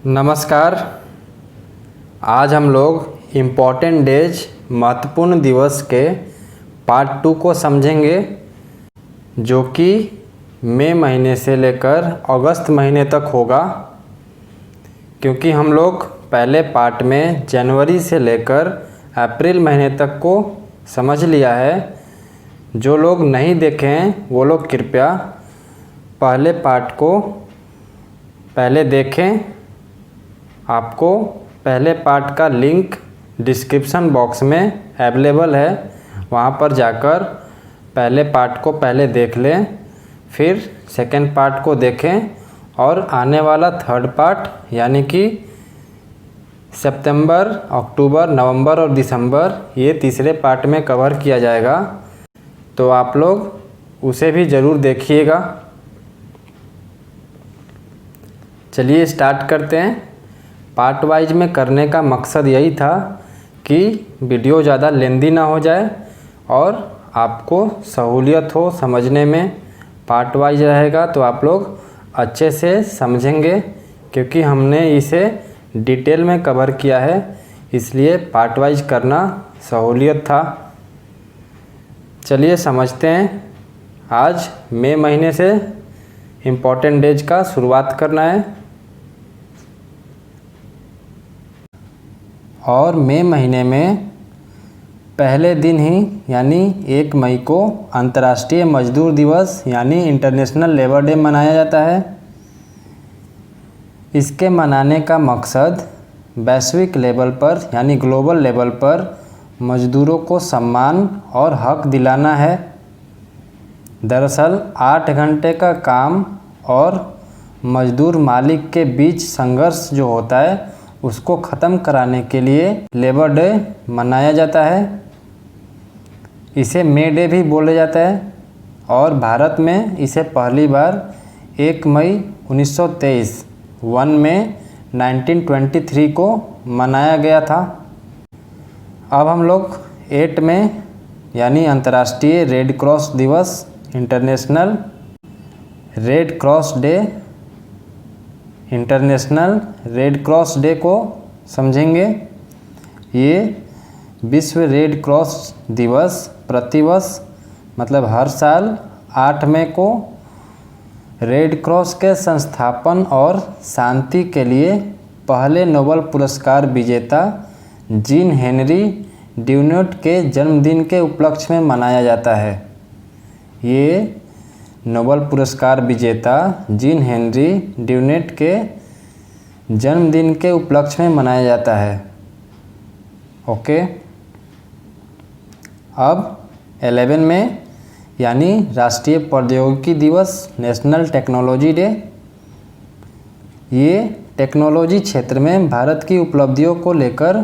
नमस्कार। आज हम लोग इम्पॉर्टेंट डेज महत्वपूर्ण दिवस के पार्ट 2 को समझेंगे, जो कि मई महीने से लेकर अगस्त महीने तक होगा। क्योंकि हम लोग पहले पार्ट में जनवरी से लेकर अप्रैल महीने तक को समझ लिया है। जो लोग नहीं देखे हैं वो लोग कृपया पहले पार्ट को पहले देखें। आपको पहले पार्ट का लिंक डिस्क्रिप्शन बॉक्स में अवेलेबल है, वहाँ पर जाकर पहले पार्ट को पहले देख लें, फिर सेकंड पार्ट को देखें और आने वाला थर्ड पार्ट यानी कि सितंबर, अक्टूबर, नवंबर और दिसंबर ये तीसरे पार्ट में कवर किया जाएगा। तो आप लोग उसे भी ज़रूर देखिएगा। चलिए स्टार्ट करते हैं। पार्ट वाइज में करने का मकसद यही था कि वीडियो ज़्यादा लेंदी ना हो जाए और आपको सहूलियत हो समझने में। पार्ट वाइज रहेगा तो आप लोग अच्छे से समझेंगे, क्योंकि हमने इसे डिटेल में कवर किया है, इसलिए पार्ट वाइज करना सहूलियत था। चलिए समझते हैं। आज मई महीने से इम्पॉर्टेंट डेज का शुरुआत करना है और मई महीने में पहले दिन ही यानी 1 मई को अंतर्राष्ट्रीय मजदूर दिवस यानी इंटरनेशनल लेबर डे मनाया जाता है। इसके मनाने का मकसद वैश्विक लेवल पर यानी ग्लोबल लेवल पर मजदूरों को सम्मान और हक दिलाना है। दरअसल 8 घंटे का काम और मजदूर मालिक के बीच संघर्ष जो होता है उसको ख़त्म कराने के लिए लेबर डे मनाया जाता है। इसे मे डे भी बोला जाता है और भारत में इसे पहली बार 1 मई 1923 1 में 1923 को मनाया गया था। अब हम लोग 8 में यानी अंतर्राष्ट्रीय रेड क्रॉस दिवस international red cross day international red cross day को समझेंगे। ये विश्व रेड क्रॉस दिवस प्रतिवर्ष मतलब हर साल 8 मई को रेड क्रॉस के संस्थापन और शांति के लिए पहले नोबेल पुरस्कार विजेता जीन हेनरी ड्यूनेट के जन्मदिन के उपलक्ष्य में मनाया जाता है। ये नोबेल पुरस्कार विजेता जीन हेनरी ड्यूनेट के जन्मदिन के उपलक्ष्य में मनाया जाता है। ओके। अब 11 में यानी राष्ट्रीय प्रौद्योगिकी दिवस नेशनल टेक्नोलॉजी डे। ये टेक्नोलॉजी क्षेत्र में भारत की उपलब्धियों को लेकर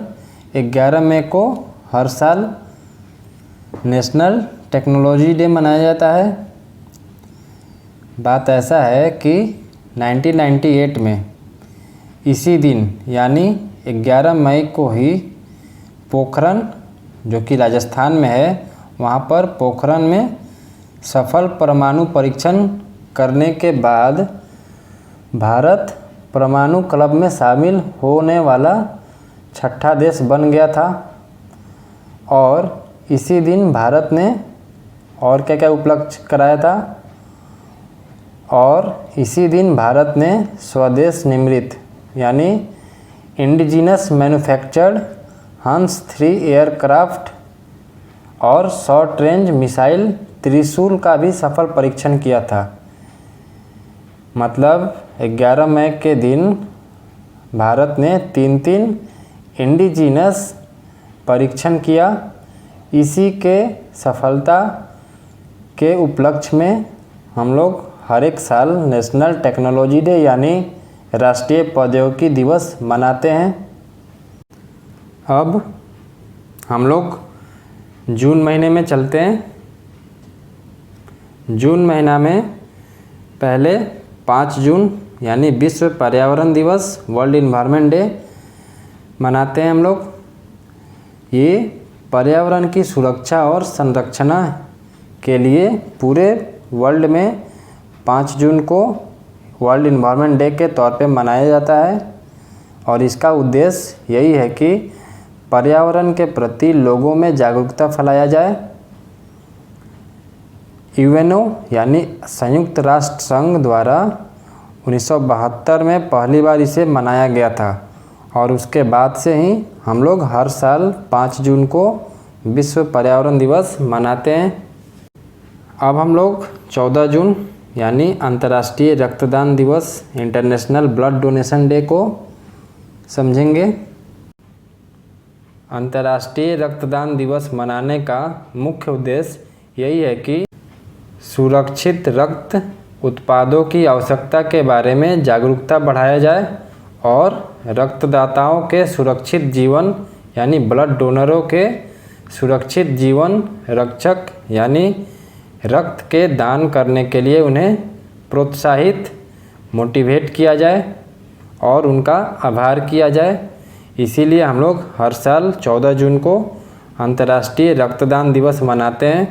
11 मई को हर साल नेशनल टेक्नोलॉजी डे मनाया जाता है। बात ऐसा है कि 1998 में इसी दिन यानी 11 मई को ही पोखरण, जो कि राजस्थान में है, वहाँ पर पोखरण में सफल परमाणु परीक्षण करने के बाद भारत परमाणु क्लब में शामिल होने वाला 6ठा देश बन गया था। और इसी दिन भारत ने और क्या क्या उपलक्ष्य कराया था, और इसी दिन भारत ने स्वदेश निर्मित यानी इंडिजिनस मैन्युफैक्चर्ड हंस 3 एयरक्राफ्ट और शॉर्ट रेंज मिसाइल त्रिशूल का भी सफल परीक्षण किया था। मतलब 11 मई के दिन भारत ने 3 इंडिजिनस परीक्षण किया। इसी के सफलता के उपलक्ष्य में हम लोग हर एक साल नेशनल टेक्नोलॉजी डे यानी राष्ट्रीय प्रौद्योगिकी दिवस मनाते हैं। अब हम लोग जून महीने में चलते हैं। जून महीना में पहले 5 जून यानी विश्व पर्यावरण दिवस वर्ल्ड इन्वायरमेंट डे मनाते हैं हम लोग। ये पर्यावरण की सुरक्षा और संरक्षण के लिए पूरे वर्ल्ड में 5 जून को वर्ल्ड इन्वायरमेंट डे के तौर पे मनाया जाता है। और इसका उद्देश्य यही है कि पर्यावरण के प्रति लोगों में जागरूकता फैलाया जाए। यूएनओ यानी संयुक्त राष्ट्र संघ द्वारा 1972 में पहली बार इसे मनाया गया था और उसके बाद से ही हम लोग हर साल 5 जून को विश्व पर्यावरण दिवस मनाते हैं। अब हम लोग 14 जून यानी अंतर्राष्ट्रीय रक्तदान दिवस इंटरनेशनल ब्लड डोनेशन डे को समझेंगे। अंतर्राष्ट्रीय रक्तदान दिवस मनाने का मुख्य उद्देश्य यही है कि सुरक्षित रक्त उत्पादों की आवश्यकता के बारे में जागरूकता बढ़ाया जाए और रक्तदाताओं के सुरक्षित जीवन यानी ब्लड डोनरों के सुरक्षित जीवन रक्षक यानी रक्त के दान करने के लिए उन्हें प्रोत्साहित मोटिवेट किया जाए और उनका आभार किया जाए। इसीलिए हम लोग हर साल 14 जून को अंतर्राष्ट्रीय रक्तदान दिवस मनाते हैं।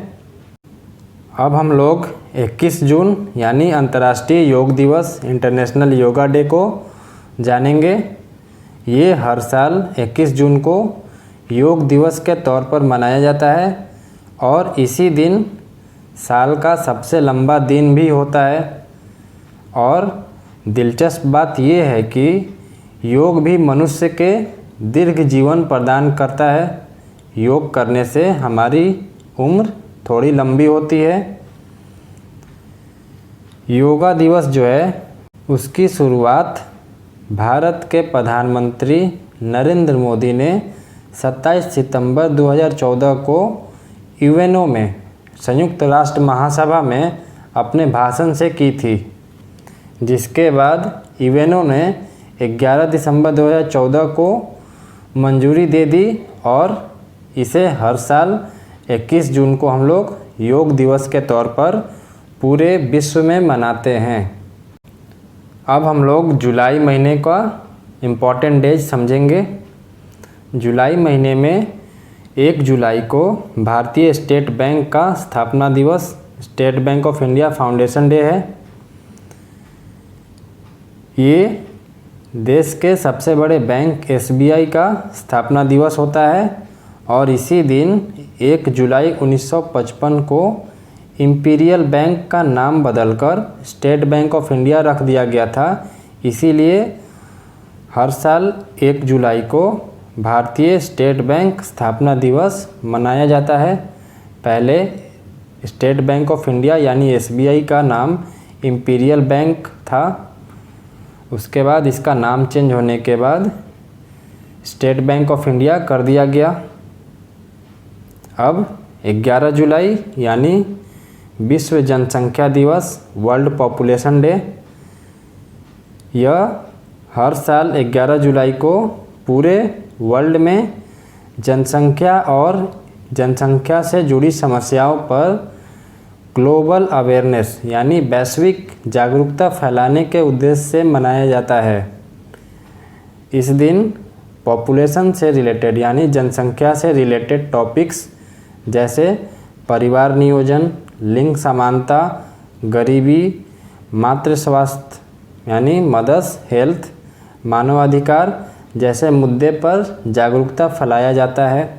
अब हम लोग 21 जून यानी अंतर्राष्ट्रीय योग दिवस इंटरनेशनल योगा डे को जानेंगे। ये हर साल 21 जून को योग दिवस के तौर पर मनाया जाता है और इसी दिन साल का सबसे लंबा दिन भी होता है। और दिलचस्प बात यह है कि योग भी मनुष्य के दीर्घ जीवन प्रदान करता है। योग करने से हमारी उम्र थोड़ी लंबी होती है। योगा दिवस जो है उसकी शुरुआत भारत के प्रधानमंत्री नरेंद्र मोदी ने 27 सितंबर 2014 को यूएनओ में संयुक्त राष्ट्र महासभा में अपने भाषण से की थी, जिसके बाद यूएनओ ने 11 दिसंबर 2014 को मंजूरी दे दी और इसे हर साल 21 जून को हम लोग योग दिवस के तौर पर पूरे विश्व में मनाते हैं। अब हम लोग जुलाई महीने का इम्पॉर्टेंट डेज समझेंगे। जुलाई महीने में 1 जुलाई को भारतीय स्टेट बैंक का स्थापना दिवस state bank of India foundation day है। ये देश के सबसे बड़े बैंक एसबीआई का स्थापना दिवस होता है और इसी दिन 1 जुलाई 1955 को इंपीरियल बैंक का नाम बदलकर स्टेट बैंक ऑफ इंडिया रख दिया गया था। इसीलिए हर साल 1 जुलाई को भारतीय स्टेट बैंक स्थापना दिवस मनाया जाता है। पहले स्टेट बैंक ऑफ इंडिया यानी एसबीआई का नाम इंपीरियल बैंक था, उसके बाद इसका नाम चेंज होने के बाद स्टेट बैंक ऑफ इंडिया कर दिया गया। अब 11 जुलाई यानी विश्व जनसंख्या दिवस वर्ल्ड पॉपुलेशन डे, यह हर साल 11 जुलाई को पूरे वर्ल्ड में जनसंख्या और जनसंख्या से जुड़ी समस्याओं पर ग्लोबल अवेयरनेस यानी वैश्विक जागरूकता फैलाने के उद्देश्य से मनाया जाता है। इस दिन पॉपुलेशन से रिलेटेड यानी जनसंख्या से रिलेटेड टॉपिक्स जैसे परिवार नियोजन, लिंग समानता, गरीबी, मातृ स्वास्थ्य यानी मदर्स हेल्थ, मानवाधिकार जैसे मुद्दे पर जागरूकता फैलाया जाता है।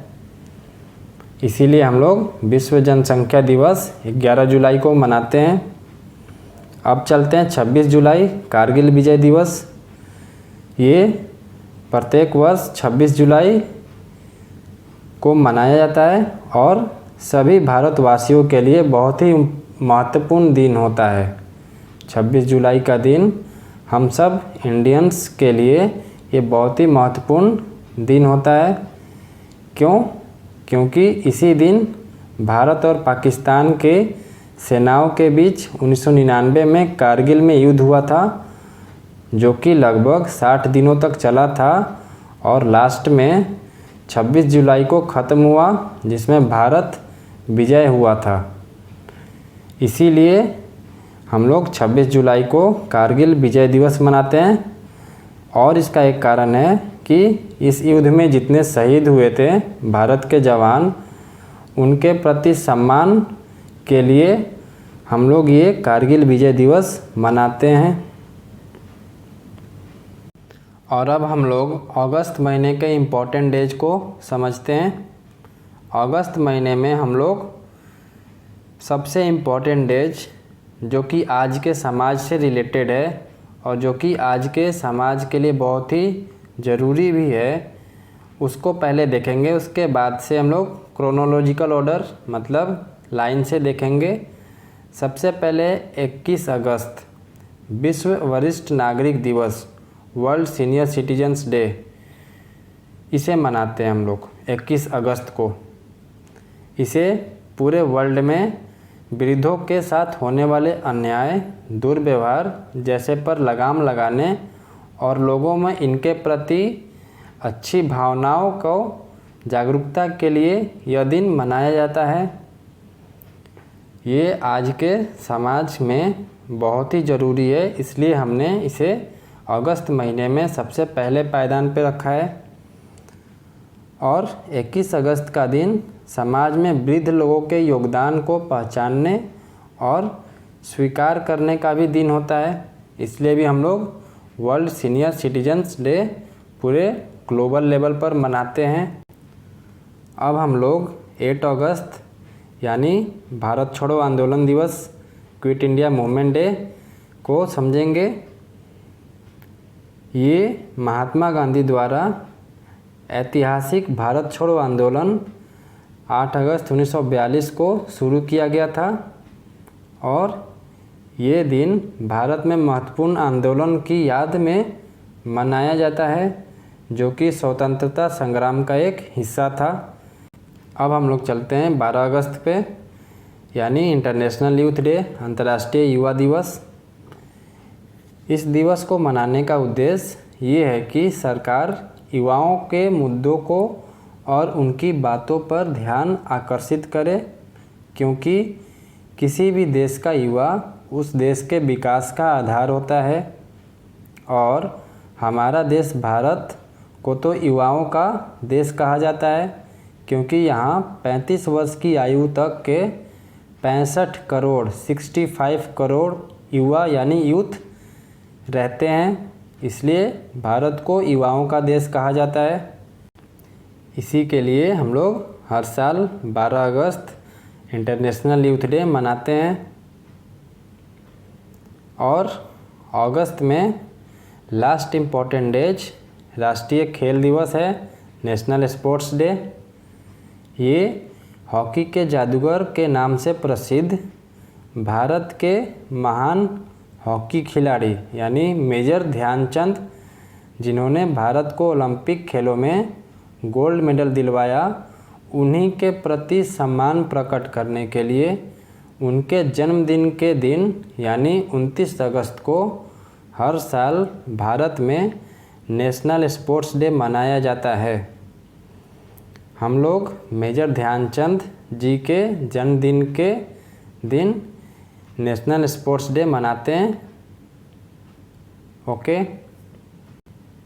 इसीलिए हम लोग विश्व जनसंख्या दिवस 11 जुलाई को मनाते हैं। अब चलते हैं 26 जुलाई कारगिल विजय दिवस। ये प्रत्येक वर्ष 26 जुलाई को मनाया जाता है और सभी भारतवासियों के लिए बहुत ही महत्वपूर्ण दिन होता है। 26 जुलाई का दिन हम सब इंडियंस के लिए ये बहुत ही महत्वपूर्ण दिन होता है। क्यों? क्योंकि इसी दिन भारत और पाकिस्तान के सेनाओं के बीच 1999 में कारगिल में युद्ध हुआ था, जो कि लगभग 60 दिनों तक चला था और लास्ट में 26 जुलाई को ख़त्म हुआ, जिसमें भारत विजय हुआ था। इसीलिए हम लोग 26 जुलाई को कारगिल विजय दिवस मनाते हैं और इसका एक कारण है कि इस युद्ध में जितने शहीद हुए थे भारत के जवान, उनके प्रति सम्मान के लिए हम लोग ये कारगिल विजय दिवस मनाते हैं। और अब हम लोग अगस्त महीने के इम्पोर्टेंट डेज को समझते हैं। अगस्त महीने में हम लोग सबसे इम्पोर्टेंट डेज जो कि आज के समाज से रिलेटेड है और जो कि आज के समाज के लिए बहुत ही ज़रूरी भी है, उसको पहले देखेंगे। उसके बाद से हम लोग क्रोनोलॉजिकल ऑर्डर मतलब लाइन से देखेंगे। सबसे पहले 21 अगस्त विश्व वरिष्ठ नागरिक दिवस, वर्ल्ड सीनियर सिटीजन्स डे, इसे मनाते हैं हम लोग 21 अगस्त को। इसे पूरे वर्ल्ड में वृद्धों के साथ होने वाले अन्याय, दुर्व्यवहार जैसे पर लगाम लगाने और लोगों में इनके प्रति अच्छी भावनाओं को जागरूकता के लिए यह दिन मनाया जाता है। ये आज के समाज में बहुत ही ज़रूरी है, इसलिए हमने इसे अगस्त महीने में सबसे पहले पायदान पे रखा है। और 21 अगस्त का दिन समाज में वृद्ध लोगों के योगदान को पहचानने और स्वीकार करने का भी दिन होता है, इसलिए भी हम लोग वर्ल्ड सीनियर सिटीजन्स डे पूरे ग्लोबल लेवल पर मनाते हैं। अब हम लोग 8 अगस्त यानी भारत छोड़ो आंदोलन दिवस, क्विट इंडिया मूवमेंट डे को समझेंगे। ये महात्मा गांधी द्वारा ऐतिहासिक भारत छोड़ो आंदोलन 8 अगस्त 1942 को शुरू किया गया था और ये दिन भारत में महत्वपूर्ण आंदोलन की याद में मनाया जाता है जो कि स्वतंत्रता संग्राम का एक हिस्सा था। अब हम लोग चलते हैं 12 अगस्त पे यानी इंटरनेशनल यूथ डे, अंतर्राष्ट्रीय युवा दिवस। इस दिवस को मनाने का उद्देश्य ये है कि सरकार युवाओं के मुद्दों को और उनकी बातों पर ध्यान आकर्षित करे, क्योंकि किसी भी देश का युवा उस देश के विकास का आधार होता है। और हमारा देश भारत को तो युवाओं का देश कहा जाता है, क्योंकि यहाँ 35 वर्ष की आयु तक के 65 करोड़ युवा यानी यूथ रहते हैं, इसलिए भारत को युवाओं का देश कहा जाता है। इसी के लिए हम लोग हर साल 12 अगस्त इंटरनेशनल यूथ डे मनाते हैं। और अगस्त में लास्ट इम्पोर्टेंट डेज राष्ट्रीय खेल दिवस है, नेशनल स्पोर्ट्स डे। ये हॉकी के जादूगर के नाम से प्रसिद्ध भारत के महान हॉकी खिलाड़ी यानी मेजर ध्यानचंद, जिन्होंने भारत को ओलंपिक खेलों में गोल्ड मेडल दिलवाया, उन्हीं के प्रति सम्मान प्रकट करने के लिए उनके जन्मदिन के दिन यानी 29 अगस्त को हर साल भारत में नेशनल स्पोर्ट्स डे मनाया जाता है। हम लोग मेजर ध्यानचंद जी के जन्मदिन के दिन नेशनल स्पोर्ट्स डे मनाते हैं। ओके,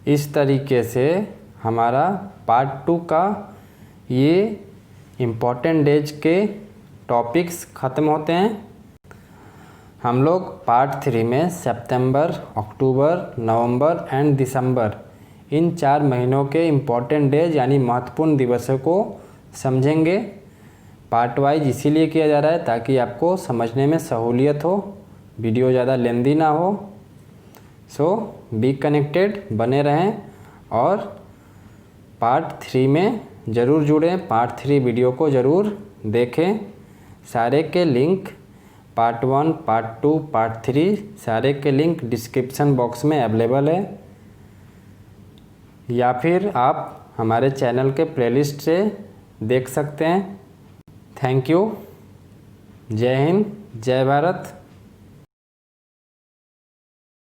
इस तरीके से हमारा पार्ट 2 का ये इम्पोर्टेंट डेज के टॉपिक्स ख़त्म होते हैं। हम लोग पार्ट 3 में सितंबर, अक्टूबर, नवंबर एंड दिसंबर इन 4 महीनों के इम्पोर्टेंट डेज यानी महत्वपूर्ण दिवसों को समझेंगे। पार्ट वाइज इसीलिए किया जा रहा है ताकि आपको समझने में सहूलियत हो, वीडियो ज़्यादा लेंदी ना हो। सो बी कनेक्टेड, बने रहें और पार्ट 3 में ज़रूर जुड़ें। पार्ट 3 वीडियो को ज़रूर देखें। सारे के लिंक पार्ट 1, पार्ट 2, पार्ट 3 सारे के लिंक डिस्क्रिप्शन बॉक्स में अवेलेबल है, या फिर आप हमारे चैनल के प्लेलिस्ट से देख सकते हैं। Thank you. जय हिंद, जय भारत।